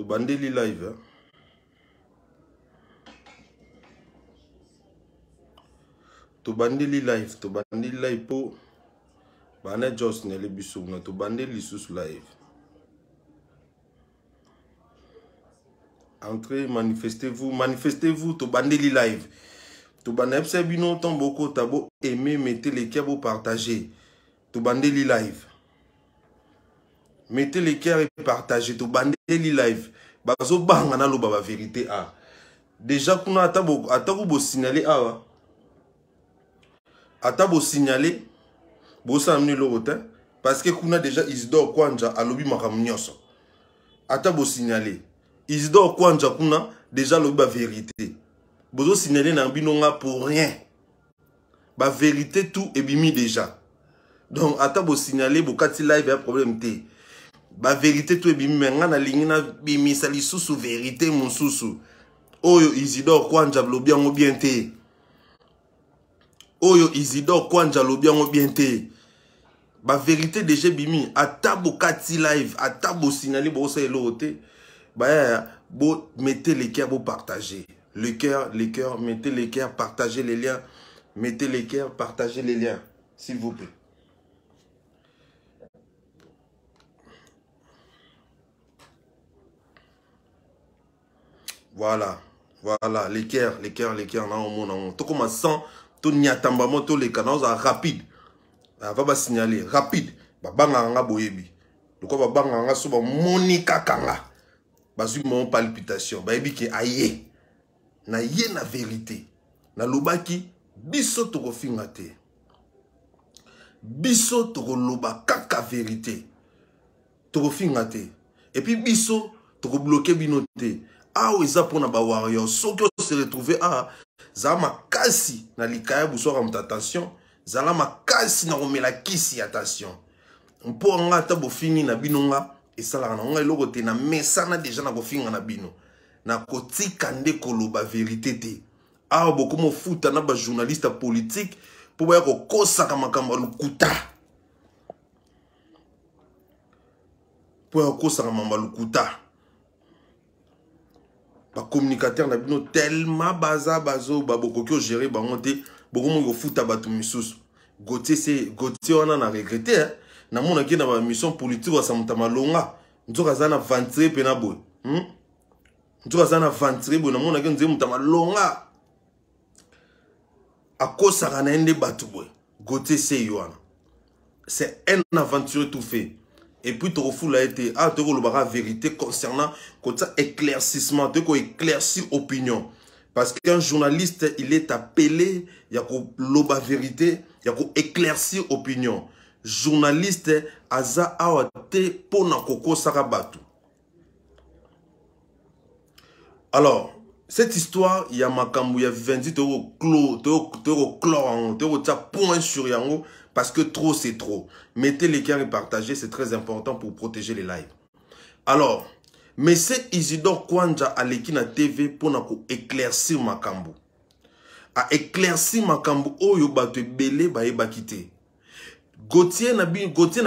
Bandeli live. Hein? Bandeli live. Bandeli live pour. Bana Jos ne le bisou. Bandeli sous live. Entrez, manifestez-vous. Manifestez-vous. Bandeli live. Bandeli bino tamboko tabo aimer, mettez les cœurs pour partager. Bandeli live. Mettez les cœurs et partagez. Bandeli live. Bazo bangana lo baba vérité a. Déjà kuna atabo bo signaler a. Atabo signaler bo samni lo rotin parce que kuna déjà Isidore Kwanja alobi makamunyoso. Atabo signaler Isidore Kwanja kuna déjà lobi ba vérité. Bozo signaler na binonga pour rien. Ba vérité tout est bimi déjà. Donc atabo signaler bo kati live y a problème té. Ba vérité tout est bimi menga na lingina bimi sali sous vérité mon sous. Oyo Isidore Kwanja lobi yango bien té. Oyo Isidore Kwanja lobi yango bien té. Ba vérité déjà bimi atabo kati live atabo signaler bo ça eloté. Bah bo mettez les cœurs pour partager. Les cœurs, mettez les cœurs, partagez les liens. Mettez les cœurs, partagez les liens, s'il vous plaît. Voilà, voilà, les cœurs, non, mon. Tout comme ça, tout n'y a tambamo, tous les canaux rapide. Va pas signaler, rapide. Babanga boyebi. De quoi babanga soba Monica Kanga. Basu mon palpitation. Bayebi ki aye. Na ye na vérité. Na lobaki biso toko fingate. Biso toko loba kaka vérité. Toko fingate. Et puis biso toko bloquer binote. Ah oui, ça pour na ba warrior. Soko se retrouver à zama kasi na likaya buso ramta attention. Zala makasi na romela kisi attention. Mpo nga ta bo fini na binonga et ça la nga eloko te na mesana déjà na bo finga na bino. Na koti kande koloba vérité te. Ah beaucoup mo futa na ba journaliste politique pour ba ko kosa kama kama lukuta. Pour kosa kama lukuta. Ba communicateur na bino tellement bazo ba boko ko gérer ba monter beaucoup mo futa ba tu misusu. Gauthier on en a regretté hein. Na mona ki na ba mission politique wa samutama longa. Nzoka zana ventre pe na boy. Nzoka zana ventre boy na mona ki nzé mutama longa. Akosa kana ende batu boy. Gauthier c'est yoana. C'est un aventure tout fait. Et puis tu refoules a été ah tu le vérité concernant comme ça éclaircissement, tu éclaircir opinion. Parce qu'un journaliste, il est appelé, il y a la vérité, il y a éclaircir opinion. Journaliste, aza awate pona koko sarabatu. Alors, cette histoire, il y a makambu, il y a 20 point sur yango, parce que trop c'est trop. Mettez les cœurs et partagez, c'est très important pour protéger les lives. Alors, mais c'est Isidore Kwanja à l'Ekina TV pour éclaircir makambu. A éclaircir makambu, oyo batu belé ba eba kite. Gauthier na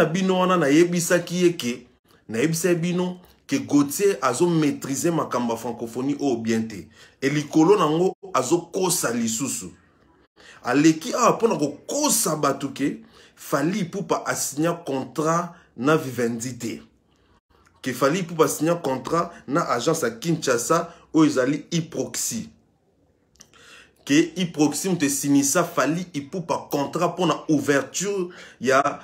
bino wana na yebisa kiyeke, na yebisa bino que Gauthier azo maîtriser makamba francophonie au bienté. Et likolo nango azo kosa lisusu. Aleki a pona ko kosa batuke, fali poupa assigner contrat na vivendité. Qu'il fallait pour signer un contrat na agence à Kinshasa où ils allaient Iproxy. Que Iproxy te signé ça fallait pour pas contrat pour la ouverture il y a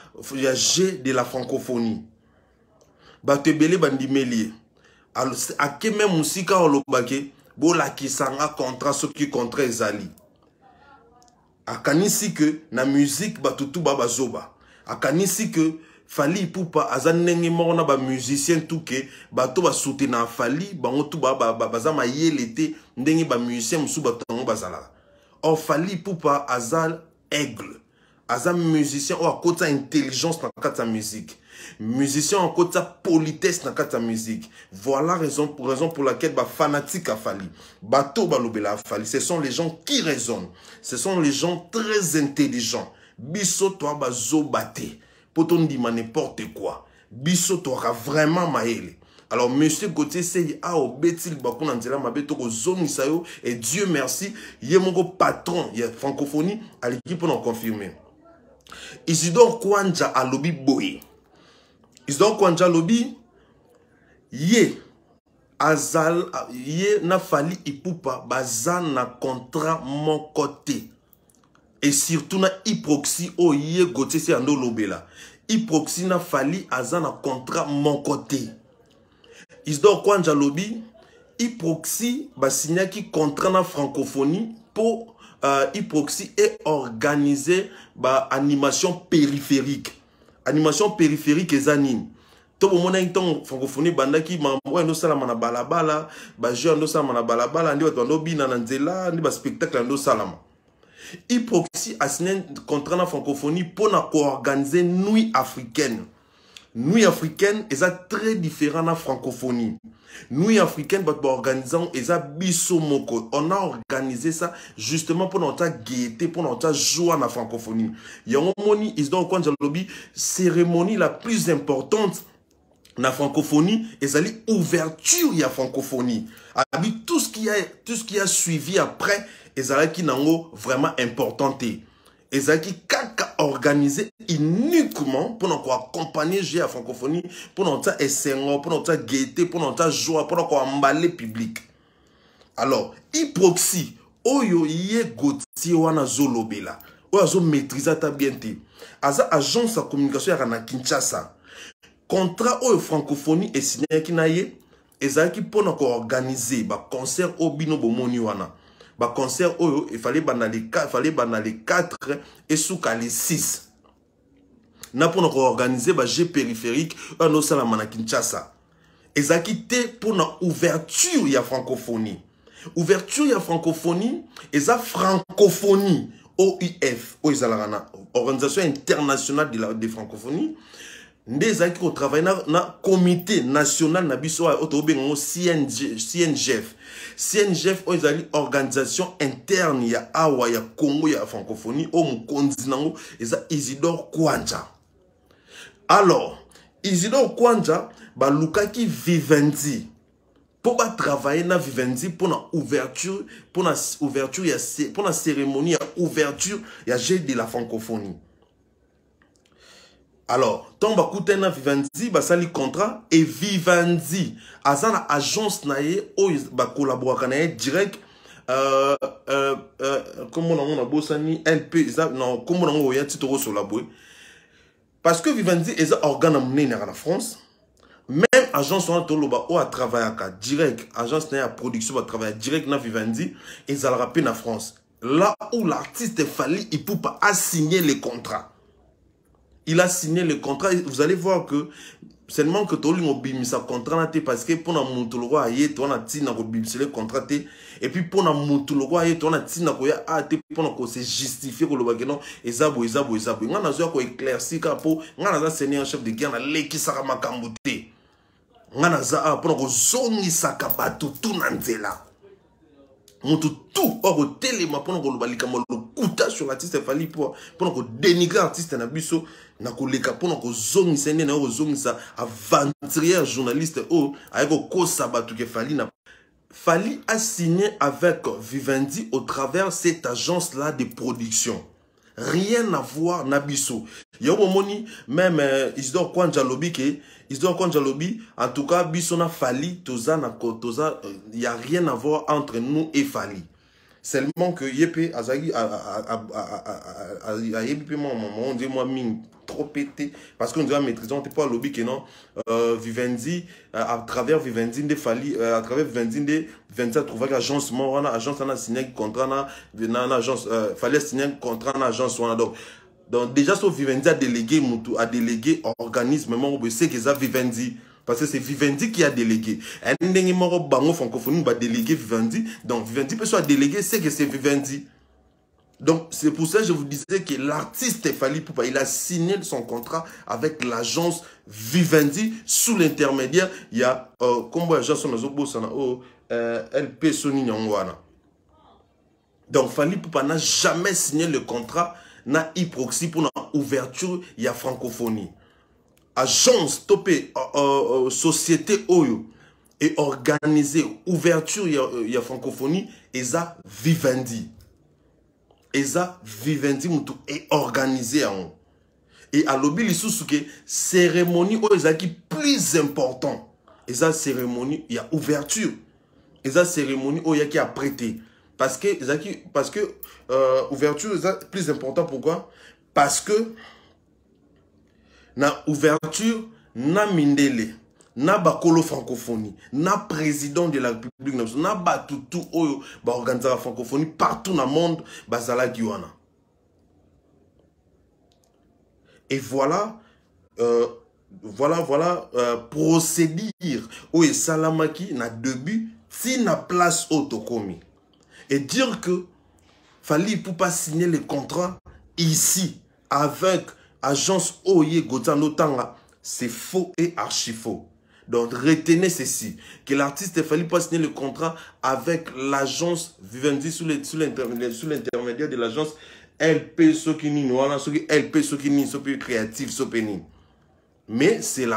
G de la francophonie. Ba te belé bandi melier. Alors à que même musika olobake bo la kisanga contrat ce qui contrat ezali. Akanisi que na musique ba tutu baba zoba. Akanisi que fali poupa azanenge mona ba musicien tout que bato ba soutenir fali bango tout bazama yelete ndenge ba musicien musu batango bazala. Or fali poupa azal aigle. Azam musicien ou à côté intelligence dans kata musique. Musicien en côté politesse dans kata musique. Voilà raison pour laquelle ba fanatique a fali. Bato balobela fali. Ce sont les gens qui raisonnent. Ce sont les gens très intelligents. Biso toi bazo bate. Pour ton dire n'importe quoi. Biso t'aura vraiment maële. Alors, monsieur Gauthier Seye a obetil bakuna nzela mabeto ko zoni sayo et Dieu merci, yé mon patron, yé francophonie, à l'équipe pour nous confirmer. Isidore Kwanja a lobby boy. Isidore Kwanja lobby, yé azal, yé na fali ipupa bazan na contrat mon côté. Et surtout na hyproxy o yé Gauthier Seye ando lobela. Hyproxy na fali azan na contrat mon côté. Isidore Kwanja lobby, hyproxy ba signa qui contrat na francophonie pour hyproxy est organisé ba animation périphérique. Animation périphérique et zanine. Tout le monde a une francophonie banda qui mambo ndo sala mana balabala, ba jeu ndo sala mana balabala, ndi watu ndo bina na nzela, ndi ba spectacle ndo salama. Hyproxy a signé un contrat na francophonie pour na co-organiser nuit africaine. Nuit africaine est très différent de la francophonie. Nuit africaine, organisation est biso moko. On a organisé ça justement pour notre gaieté, pour notre joie dans la francophonie. Il y a une cérémonie la plus importante dans la francophonie, et c'est l'ouverture de la francophonie. Tout ce qui a suivi après, est vraiment importante. Et ça qui est organisé uniquement pour nous accompagner la francophonie, pour notre SNO, pour notre gaieté, pour notre joie, pour notre emballer public. Alors, hyproxy, oyo yé Gauthier wana zolobela, oyo zo maîtriser ta bienté. Aza agence de communication à Kinshasa. Contrat oyo francophonie et signé ki na ye, ezaki pour nous organiser ba concert au bino bomoni wana. Bah concert oh, il fallait les 4 et sous les 6. Na pour nous organiser bah jeu périphérique un autre salam à Kinshasa. Et ça quitté pour une ouverture il y a francophonie. Ouverture il y a francophonie et ça francophonie OIF Organisation internationale de francophonie. Des qui ont travaillé dans le comité national na biso autobengo CNGF. CNGF est une organisation interne ya awa ya Congo ya francophonie au continent Isidore Kwanja. Alors, Isidore Kwanja ba lukaki Vivendi pour ba travailler na Vivendi pour la ouverture pour la cérémonie ya ouverture ya jeu de la francophonie. Alors, tant que vous avez Vivendi, vous avez contrat et Vivendi, vous avez agence qui collabore direct. Comment on a bossani LP, non, comment on a titre sur la boue. Parce que Vivendi est un organe amené en France. Même agence qui a travaillé direct, agence qui a production qui travaille direct dans Vivendi, et ça le rappelle en France. Là où l'artiste Fally Ipupa a signé les contrats. Il a signé le contrat. Vous allez voir que seulement que tu as sa contrat parce que pour nous montrer le roi tu as le contrat et puis pour nous montrer le roi tu as pour se justifier que le bagnon ezabo on a besoin éclaircir pour on a seigneur chef de guerre na leki saka makambo te on a pour ko zongi saka bato tout nanzela montre tout or téléma pour nous balika mo kuta sur l'artiste Fally pour nous dénigrer l'artiste na biso na koleka pour nous zongi sene na zongi sa aventurier journaliste o avec ko sabatu ke Fally a signé avec Vivendi au travers cette agence là de production. Rien à voir nabiso. Yo moni même Isidore Kwanja lobby en tout cas biso na Fally toza na toza il y a rien à voir entre nous et Fally. Seulement que yepé azagi a yepé on dit moi mine trop pété parce qu'on doit maîtriser on n'est pas lobby que non Vivendi à travers Vivendi de Fally à travers Vivendi de Vivendi a trouvé agence moi agence on a signé contrat na agence Fally signé contrat na agence on a donc déjà sur Vivendi a délégué organisme mais c'est que ça Vivendi parce que c'est Vivendi qui a délégué. Un numéro bango francophonie va déléguer Vivendi. Donc Vivendi peut soit délégué, c'est que c'est Vivendi. Donc c'est pour ça que je vous disais que l'artiste Fally Ipupa, il a signé son contrat avec l'agence Vivendi sous l'intermédiaire. Il y a comme agence LP Sony Nyangwana. Donc Fally Ipupa n'a jamais signé le contrat na Hyproxy pour l'ouverture, il y a francophonie. agence topé société oyo et organisée ouverture il y a francophonie eza vivendi mutu et organisé en et à l'obi lisusu ke cérémonie oyo ezaki plus important eza cérémonie il y a ouverture eza cérémonie oyo yaki apprêté parce que ouverture eza plus important pourquoi parce que na ouverture na mindele na bakolo francophonie na président de la République na batutu oyo ba organiser la francophonie partout dans le monde bazala kiwana et voilà procédure oyo salamaki na début si na place autokomi et dire que fallait pour pas signer le contrat ici avec agence Oye Gotano Tanga, c'est faux et archi faux. Donc retenez ceci, que l'artiste fallait pas signer le contrat avec l'agence Vivendi sous l'intermédiaire de l'agence LP Sokini, LP Sokini, Sopi Créatif, Sopeni. Mais c'est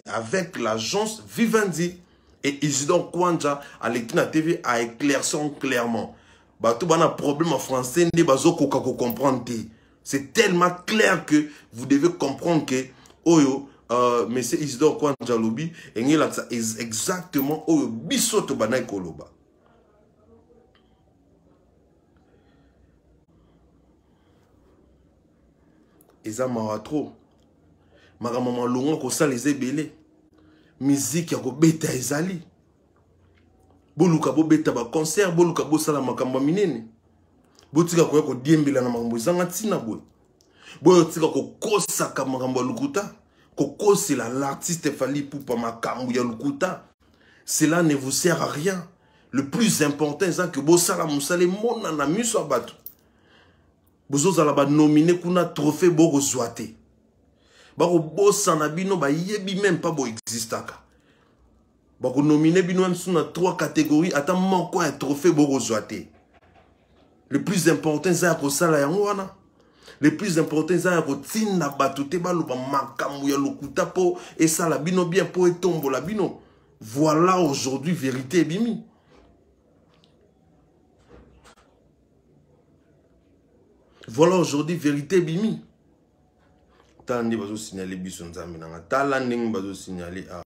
avec l'agence Vivendi. Et Isidore Kwanja à l'Ekina TV a éclairci clairement. Tout un problème en français, c'est tellement clair que vous devez comprendre que Oyo, monsieur Isidore Kwanja Lobi, est exactement Oyo Bisoto Banay Koloba. Eza maratro. Maman longo ko sa les ébélés. Musique ya ko beta ezali. Boluka bo beta ba concert, boluka bo sala makamba minene. Botika ko diembela na makambo zanga tina boy. Boyo tika ko kosa ka makambo lukuta, ko kosela l'artiste fali pour pa makambo ya lukuta. Cela ne vous sert à rien. Le plus important c'est que bo sala musale mona na miso abatu. Bozo zala ba nominé kuna trophée boko zwate. Bako bossa na bino ba yebi même pas bo existaka. Bako nominé bino même sur 3 catégories attends manko un trophée boko zwate. Le plus important c'est que ça la yangoana. Le plus important c'est que tina batute baluba makambu ya lokuta po et ça la bino bien po et tombo la bino. Voilà aujourd'hui vérité bimi. Voilà aujourd'hui vérité bimi. Tandi bazo signaler biso nzambe nanga tala ndenge bazo signaler